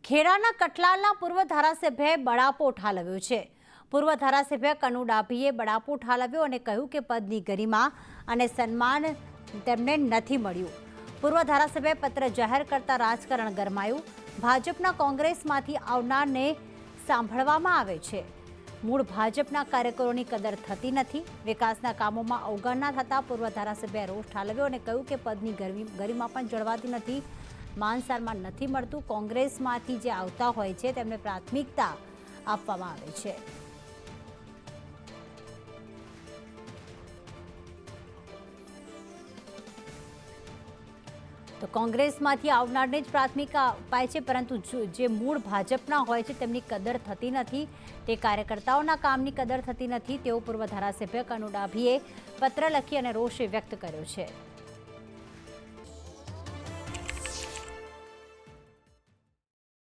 ખેડાના કટલાલના પૂર્વ ધારાસભ્યએ બળાપો ઠાલવ્યો છે। પૂર્વ ધારાસભ્ય કનુ ડાભીએ બળાપો ઠાલવ્યો અને કહ્યું કે પદની ગરિમા અને સન્માન તેમને નથી મળ્યું। પૂર્વ ધારાસભ્યએ પત્ર જાહેર કરતા રાજકારણ ગરમાયું। ભાજપના કોંગ્રેસમાંથી આવનારને સાંભળવામાં આવે છે। મૂળ ભાજપના કાર્યકરોની કદર થતી નથી। વિકાસના કામોમાં અવગણના થતા પૂર્વ ધારાસભ્યએ રોષ ઠાલવ્યો અને કહ્યું કે પદની ગરિમા પણ જળવાતી નથી, માન સન્માન નથી મળતું। કોંગ્રેસમાંથી જે આવતા હોય છે તેમને પ્રાથમિકતા આપવામાં આવે છે। તો કોંગ્રેસમાંથી આવનારને જ પ્રાથમિકતા અપાય છે, પરંતુ જે મૂળ ભાજપના હોય છે તેમની કદર થતી નથી, તે કાર્યકર્તાઓના કામની કદર થતી નથી તેવો પૂર્વ ધારાસભ્ય કનુ ડાભીએ પત્ર લખી અને રોષ વ્યક્ત કર્યો છે।